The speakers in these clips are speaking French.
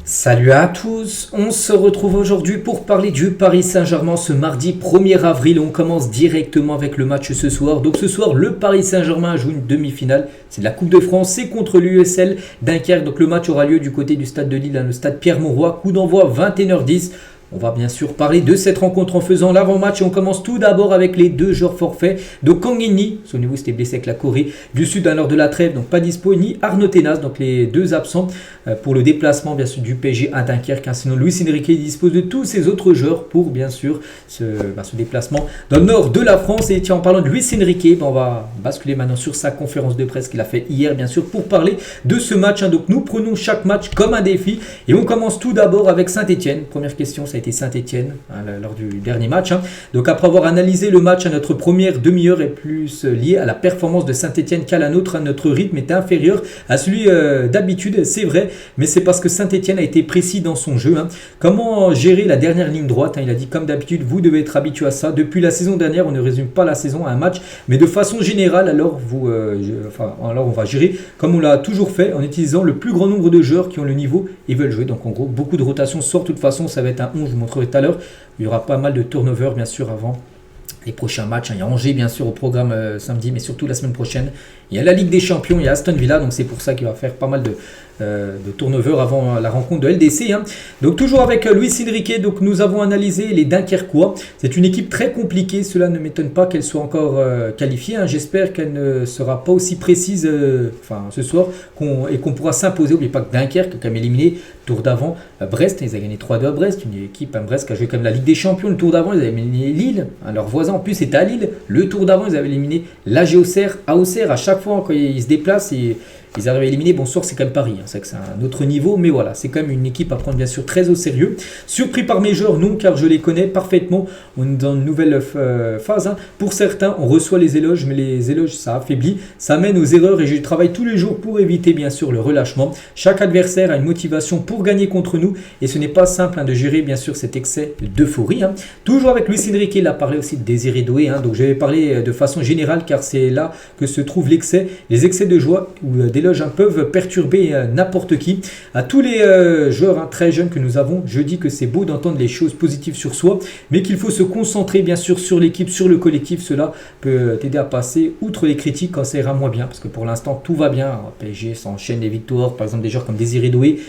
Salut à tous, on se retrouve aujourd'hui pour parler du Paris Saint-Germain ce mardi 1er avril. On commence directement avec le match ce soir. Donc ce soir, le Paris Saint-Germain joue une demi-finale. C'est de la Coupe de France, c'est contre l'USL Dunkerque. Donc le match aura lieu du côté du stade de Lille, le stade Pierre-Mauroy. Coup d'envoi 21h10. On va bien sûr parler de cette rencontre en faisant l'avant-match et on commence tout d'abord avec les deux joueurs forfaits. Donc Kang In-lee, souvenez-vous, c'était blessé avec la Corée du Sud lors de la trêve, donc pas dispo, ni Arnaud Tenas, donc les deux absents pour le déplacement bien sûr du PSG à Dunkerque. Sinon Luis Enrique dispose de tous ses autres joueurs pour bien sûr ce déplacement dans le nord de la France. Et tiens, en parlant de Luis Enrique, on va basculer maintenant sur sa conférence de presse qu'il a fait hier bien sûr pour parler de ce match. Donc nous prenons chaque match comme un défi et on commence tout d'abord avec Saint-Etienne. Première question, ça a été Saint-Etienne lors du dernier match. Donc après avoir analysé le match, notre première demi-heure est plus liée à la performance de Saint-Etienne qu'à la nôtre. Notre rythme est inférieur à celui d'habitude, c'est vrai, mais c'est parce que Saint-Etienne a été précis dans son jeu. Comment gérer la dernière ligne droite? Il a dit comme d'habitude, vous devez être habitué à ça. Depuis la saison dernière, on ne résume pas la saison à un match, mais de façon générale, alors on va gérer comme on l'a toujours fait en utilisant le plus grand nombre de joueurs qui ont le niveau et veulent jouer. Donc en gros, beaucoup de rotations sort. De toute façon, ça va être un 11. Je vous montrerai tout à l'heure. Il y aura pas mal de turnover bien sûr avant les prochains matchs. Il y a Angers bien sûr au programme samedi, mais surtout la semaine prochaine. Il y a la Ligue des Champions, il y a Aston Villa, donc c'est pour ça qu'il va faire pas mal de turnover avant la rencontre de LDC. Donc toujours avec Luis Enrique, donc nous avons analysé les Dunkerquois. C'est une équipe très compliquée, cela ne m'étonne pas qu'elle soit encore qualifiée. J'espère qu'elle ne sera pas aussi précise ce soir et qu'on pourra s'imposer. N'oubliez pas que Dunkerque a quand même éliminé tour d'avant Brest, ils ont gagné 3-2 à Brest, une équipe à Brest qui a joué comme la Ligue des Champions. Le tour d'avant ils avaient éliminé Lille, leurs voisins en plus c'était à Lille. Le tour d'avant ils avaient éliminé l'AG Auxerre à Auxerre. À chaque fois quand ils se déplacent ils arrivent à éliminer. Bon, c'est quand même Paris, c'est que c'est un autre niveau, mais voilà, c'est quand même une équipe à prendre bien sûr très au sérieux. Surpris par mes joueurs, non, car je les connais parfaitement. On est dans une nouvelle phase. Pour certains, on reçoit les éloges, mais les éloges, ça affaiblit, ça mène aux erreurs et je travaille tous les jours pour éviter bien sûr le relâchement. Chaque adversaire a une motivation pour gagner contre nous et ce n'est pas simple de gérer bien sûr cet excès d'euphorie. Toujours avec Luis Enrique, il a parlé aussi de Désiré Doué, donc je vais parler de façon générale car c'est là que se trouve l'excès, les excès de joie ou d'éloges peuvent perturber n'importe qui. À tous les joueurs très jeunes que nous avons, je dis que c'est beau d'entendre les choses positives sur soi, mais qu'il faut se concentrer bien sûr sur l'équipe, sur le collectif. Cela peut t'aider à passer outre les critiques quand ça ira moins bien, parce que pour l'instant tout va bien. PSG s'enchaîne les victoires, par exemple des joueurs comme Désiré Doué.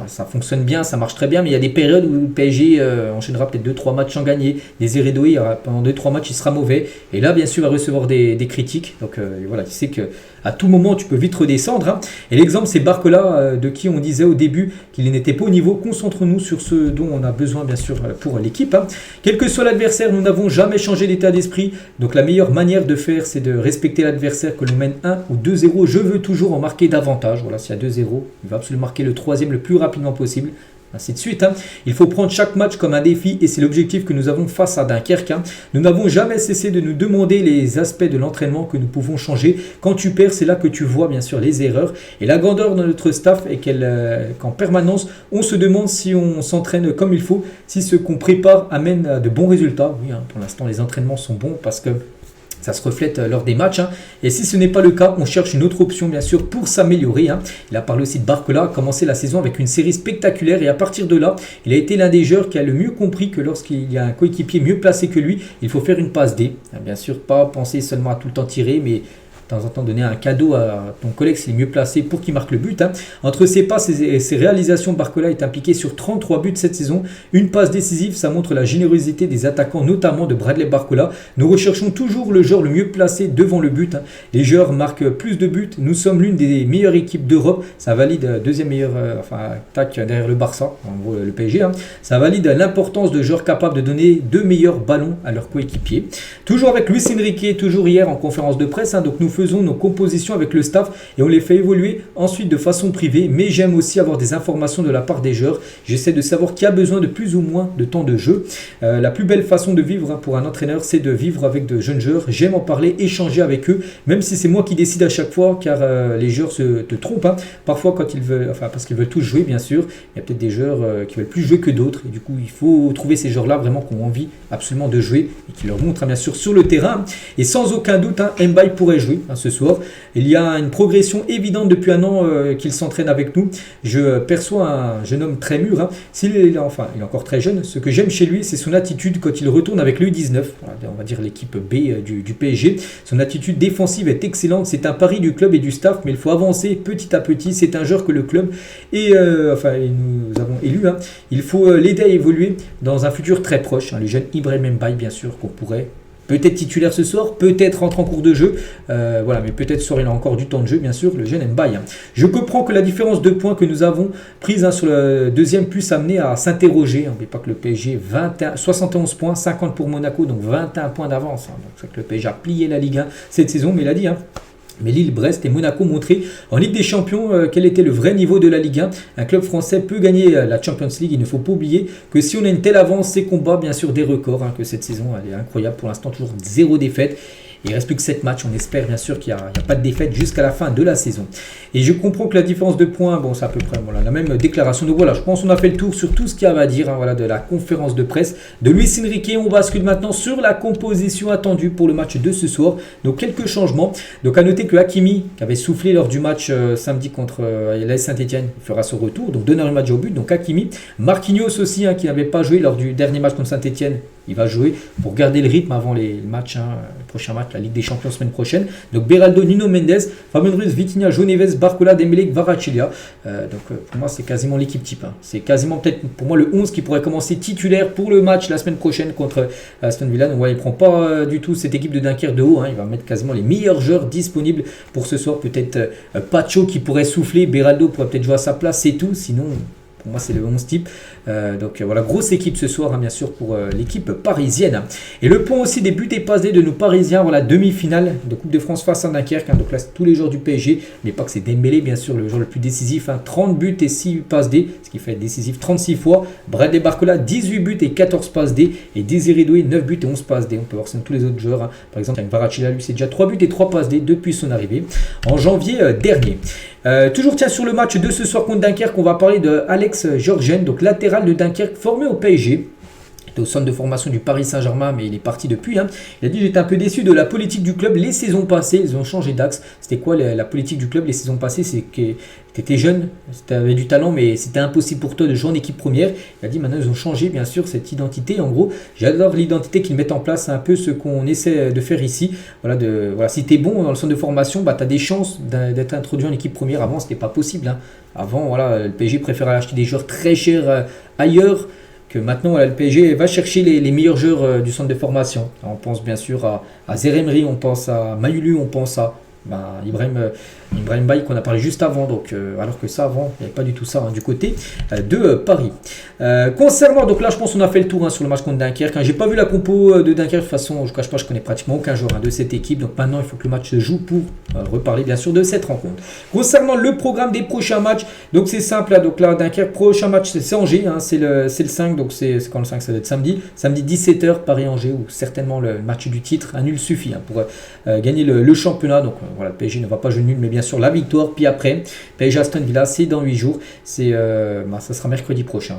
Ça fonctionne bien, ça marche très bien, mais il y a des périodes où le PSG enchaînera peut-être 2-3 matchs sans gagner. Désiré Doué, pendant 2-3 matchs, il sera mauvais. Et là, bien sûr, il va recevoir des critiques. Donc voilà, tu sais qu'à tout moment, tu peux vite redescendre. Et l'exemple, c'est Barcola, de qui on disait au début qu'il n'était pas au niveau. Concentre-nous sur ce dont on a besoin, bien sûr, pour l'équipe. Quel que soit l'adversaire, nous n'avons jamais changé d'état d'esprit. Donc la meilleure manière de faire, c'est de respecter l'adversaire, que l'on mène 1 ou 2-0. Je veux toujours en marquer davantage. Voilà, s'il y a 2-0, il va absolument marquer le troisième le plus rapidement possible, ainsi de suite. Il faut prendre chaque match comme un défi et c'est l'objectif que nous avons face à Dunkerque. Nous n'avons jamais cessé de nous demander les aspects de l'entraînement que nous pouvons changer. Quand tu perds, c'est là que tu vois bien sûr les erreurs et la grandeur de notre staff est qu'en permanence on se demande si on s'entraîne comme il faut, si ce qu'on prépare amène à de bons résultats. Oui, pour l'instant les entraînements sont bons parce que ça se reflète lors des matchs. Et si ce n'est pas le cas, on cherche une autre option bien sûr pour s'améliorer. Il a parlé aussi de Barcola, a commencé la saison avec une série spectaculaire et à partir de là, il a été l'un des joueurs qui a le mieux compris que lorsqu'il y a un coéquipier mieux placé que lui, il faut faire une passe D. Bien sûr, pas penser seulement à tout le temps tirer, mais de temps en temps donner un cadeau à ton collègue s'il est mieux placé pour qu'il marque le but. Entre ses passes et ses réalisations, Barcola est impliqué sur 33 buts cette saison. Une passe décisive, ça montre la générosité des attaquants, notamment de Bradley Barcola. Nous recherchons toujours le joueur le mieux placé devant le but. Les joueurs marquent plus de buts. Nous sommes l'une des meilleures équipes d'Europe. Ça valide deuxième meilleure attaque derrière le Barça, en gros le PSG. Ça valide l'importance de joueurs capables de donner 2 meilleurs ballons à leurs coéquipiers. Toujours avec Luis Enrique, toujours hier en conférence de presse. Donc nous faisons nos compositions avec le staff et on les fait évoluer ensuite de façon privée, mais j'aime aussi avoir des informations de la part des joueurs. J'essaie de savoir qui a besoin de plus ou moins de temps de jeu. La plus belle façon de vivre pour un entraîneur, c'est de vivre avec de jeunes joueurs. J'aime en parler, échanger avec eux, même si c'est moi qui décide à chaque fois, car les joueurs te trompent. Parfois quand ils veulent, parce qu'ils veulent tous jouer bien sûr, il y a peut-être des joueurs qui veulent plus jouer que d'autres et du coup il faut trouver ces joueurs-là vraiment qui ont envie absolument de jouer et qui leur montrent bien sûr sur le terrain. Et sans aucun doute, Mbaye pourrait jouer. ce soir. Il y a une progression évidente depuis un an qu'il s'entraîne avec nous. Je perçois un jeune homme très mûr. Il est encore très jeune. Ce que j'aime chez lui, c'est son attitude quand il retourne avec le U19, on va dire l'équipe B du PSG. Son attitude défensive est excellente. C'est un pari du club et du staff, mais il faut avancer petit à petit. C'est un joueur que le club et nous avons élu. Il faut l'aider à évoluer dans un futur très proche. Le jeune Ibrahim Mbaye, bien sûr, qu'on pourrait peut-être titulaire ce soir, peut-être rentrer en cours de jeu, mais peut-être ce soir il a encore du temps de jeu, bien sûr, le jeune Mbaye. Je comprends que la différence de points que nous avons prise sur le deuxième puisse amener à s'interroger. N'oubliez pas que le PSG, 71 points, 50 pour Monaco, donc 21 points d'avance. Donc c'est que le PSG a plié la Ligue 1 cette saison, mais il a dit. Mais Lille, Brest et Monaco montraient en Ligue des Champions quel était le vrai niveau de la Ligue 1. Un club français peut gagner la Champions League. Il ne faut pas oublier que si on a une telle avance, c'est qu'on bat bien sûr des records. Que cette saison elle est incroyable. Pour l'instant, toujours 0 défaite. Il ne reste plus que 7 matchs. On espère bien sûr qu'il n'y a pas de défaite jusqu'à la fin de la saison. Et je comprends que la différence de points, c'est à peu près la même déclaration. Donc voilà, je pense qu'on a fait le tour sur tout ce qu'il y avait à dire de la conférence de presse de Luis Enrique. On bascule maintenant sur la composition attendue pour le match de ce soir. Donc quelques changements. Donc à noter que Hakimi, qui avait soufflé lors du match samedi contre l'AS Saint-Etienne, fera son retour. Donc donneur de match au but. Donc Hakimi. Marquinhos aussi, qui n'avait pas joué lors du dernier match contre Saint-Etienne. Il va jouer pour garder le rythme avant les matchs, le prochain match, la Ligue des Champions semaine prochaine. Donc Beraldo, Nuno Mendes, Fabien Ruiz, Vitinha, João Neves, Barcola, Dembélé, Kvaratskhelia. Pour moi, c'est quasiment l'équipe type. C'est quasiment peut-être pour moi le 11 qui pourrait commencer titulaire pour le match la semaine prochaine contre Aston Villa. Donc il ne prend pas du tout cette équipe de Dunkerque de haut. Il va mettre quasiment les meilleurs joueurs disponibles pour ce soir. Peut-être Pacho qui pourrait souffler, Beraldo pourrait peut-être jouer à sa place, c'est tout. Sinon... Pour moi, c'est le 11 type. Grosse équipe ce soir, bien sûr, pour l'équipe parisienne. Et le point aussi des buts et passes de nos Parisiens, demi-finale de Coupe de France face à Dunkerque. Donc là, c'est tous les joueurs du PSG. Mais pas que c'est Dembélé, bien sûr, le joueur le plus décisif. 30 buts et 6 passes D, ce qui fait être décisif 36 fois. Bradley Barcola, 18 buts et 14 passes D. Et Désiré Doué, 9 buts et 11 passes D. On peut voir ça dans tous les autres joueurs. Par exemple, Kvaratskhelia, lui, c'est déjà 3 buts et 3 passes D depuis son arrivée en janvier dernier. Toujours sur le match de ce soir contre Dunkerque, on va parler de Alex Georgen, donc latéral de Dunkerque formé au PSG. Au centre de formation du Paris Saint-Germain, mais il est parti depuis. Il a dit: j'étais un peu déçu de la politique du club les saisons passées. Ils ont changé d'axe. C'était quoi la politique du club les saisons passées? C'est que tu étais jeune, tu avais du talent, mais c'était impossible pour toi de jouer en équipe première. Il a dit: maintenant ils ont changé bien sûr cette identité. En gros, j'adore l'identité qu'ils mettent en place. C'est un peu ce qu'on essaie de faire ici. Si tu es bon dans le centre de formation, tu as des chances d'être introduit en équipe première. Avant, ce n'était pas possible. Avant, le PSG préférait acheter des joueurs très chers ailleurs. Que maintenant, le PSG va chercher les meilleurs joueurs du centre de formation. On pense bien sûr à Zeremri, on pense à Mayulu, on pense à Ibrahim Mbaye qu'on a parlé juste avant, alors que ça avant, il n'y avait pas du tout ça du côté de Paris. Concernant, donc là je pense qu'on a fait le tour sur le match contre Dunkerque. J'ai pas vu la compo de Dunkerque, de toute façon je ne cache pas, je connais pratiquement aucun joueur de cette équipe, donc maintenant il faut que le match se joue pour reparler bien sûr de cette rencontre. Concernant le programme des prochains matchs, donc c'est simple, donc là Dunkerque, prochain match c'est Angers, c'est le 5, donc c'est quand le 5, ça va être samedi 17h, Paris-Angers, ou certainement le match du titre, un nul suffit pour gagner le championnat. Donc le PSG ne va pas jouer nul, mais bien sûr la victoire. Puis après, PSG Aston Villa, c'est dans 8 jours. Ça sera mercredi prochain.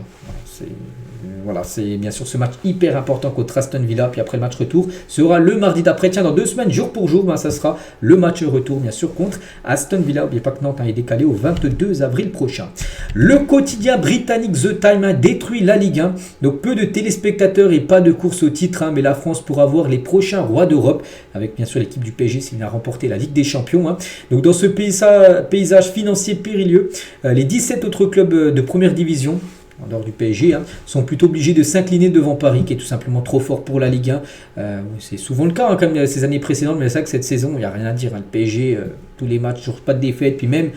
C'est bien sûr ce match hyper important contre Aston Villa. Puis après le match retour sera le mardi d'après. Tiens, dans 2 semaines, jour pour jour, ça sera le match retour bien sûr contre Aston Villa. N'oubliez pas que Nantes est décalé au 22 avril prochain. Le quotidien britannique The Time détruit la Ligue 1. Donc peu de téléspectateurs et pas de course au titre. Mais la France pourra voir les prochains rois d'Europe. Avec bien sûr l'équipe du PSG s'il a remporté la Ligue des Champions. Donc dans ce paysage financier périlleux, les 17 autres clubs de première division, en dehors du PSG, sont plutôt obligés de s'incliner devant Paris, qui est tout simplement trop fort pour la Ligue 1. C'est souvent le cas, comme ces années précédentes, mais c'est vrai que cette saison, il n'y a rien à dire. Le PSG, tous les matchs, toujours pas de défaite, puis même,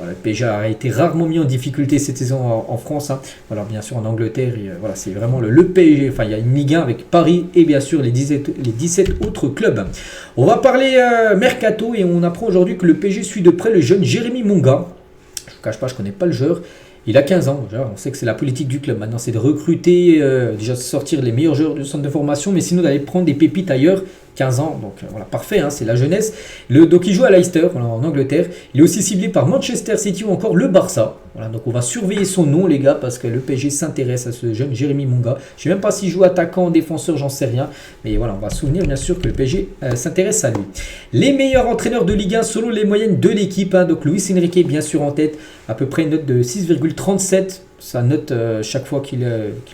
le PSG a été rarement mis en difficulté cette saison en France. Alors bien sûr en Angleterre, c'est vraiment le PSG. Enfin, il y a une Ligue 1 avec Paris et bien sûr les 17 autres clubs. On va parler mercato, et on apprend aujourd'hui que le PSG suit de près le jeune Jérémy Monga. Je ne vous cache pas, je ne connais pas le joueur. Il a 15 ans, déjà. On sait que c'est la politique du club. Maintenant, c'est de recruter, déjà de sortir les meilleurs joueurs du centre de formation, mais sinon d'aller prendre des pépites ailleurs. 15 ans, donc voilà, parfait, hein, c'est la jeunesse. Donc il joue à Leicester, voilà, en Angleterre. Il est aussi ciblé par Manchester City ou encore le Barça. Voilà, donc on va surveiller son nom, les gars, parce que le PSG s'intéresse à ce jeune Jérémy Monga. Je ne sais même pas s'il joue attaquant, défenseur, j'en sais rien. Mais voilà, on va se souvenir bien sûr que le PSG s'intéresse à lui. Les meilleurs entraîneurs de Ligue 1 selon les moyennes de l'équipe. Hein, donc Luis Enrique, bien sûr, en tête, à peu près une note de 6,37. Sa note chaque fois qu'il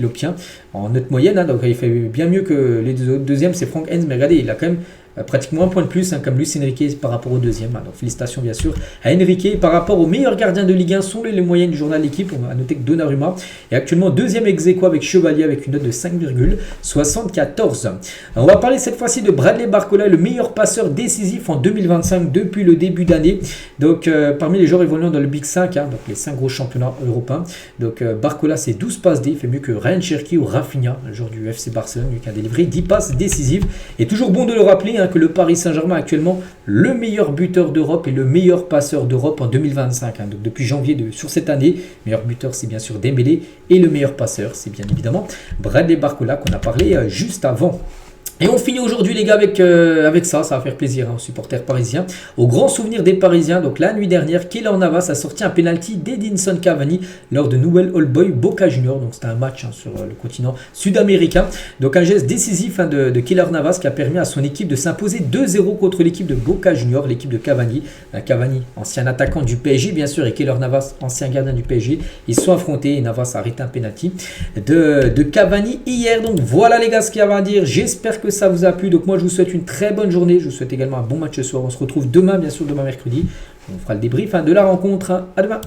obtient en note moyenne. Hein, donc il fait bien mieux que les deux autres. Deuxième, c'est Franck Hens, mais regardez, il a quand même pratiquement un point de plus, hein, comme Luis Enrique par rapport au deuxième. Hein, donc félicitations bien sûr à Enrique. Par rapport aux meilleurs gardiens de Ligue 1, sont les moyennes du journal L'équipe. On va noter que Donnarumma est actuellement deuxième ex-aequo avec Chevalier avec une note de 5,74. On va parler cette fois-ci de Bradley Barcola, le meilleur passeur décisif en 2025 depuis le début d'année. Donc parmi les joueurs évoluant dans le Big 5, hein, donc les 5 gros championnats européens. Donc Barcola c'est 12 passes D, il fait mieux que Ryan Cherki ou Rafinha, le joueur du FC Barcelone, lui qui a délivré 10 passes décisives. Et toujours bon de le rappeler, hein, que le Paris Saint-Germain est actuellement le meilleur buteur d'Europe et le meilleur passeur d'Europe en 2025. Hein. Donc depuis janvier sur cette année, le meilleur buteur c'est bien sûr Dembélé et le meilleur passeur c'est bien évidemment Bradley Barcola qu'on a parlé juste avant. Et on finit aujourd'hui les gars avec ça va faire plaisir aux supporters parisiens. Au grand souvenir des Parisiens, donc la nuit dernière, Keylor Navas a sorti un penalty d'Edinson Cavani lors de Newell's Old Boys Boca Juniors. Donc c'était un match sur le continent sud-américain. Donc un geste décisif de Keylor Navas qui a permis à son équipe de s'imposer 2-0 contre l'équipe de Boca Juniors, l'équipe de Cavani. Cavani, ancien attaquant du PSG bien sûr, et Keylor Navas, ancien gardien du PSG. Ils se sont affrontés et Navas a arrêté un penalty de Cavani hier. Donc voilà les gars ce qu'il y avait à dire. J'espère que ça vous a plu. Donc moi je vous souhaite une très bonne journée. Je vous souhaite également un bon match ce soir. On se retrouve demain, bien sûr, demain mercredi. On fera le débrief de la rencontre. À demain.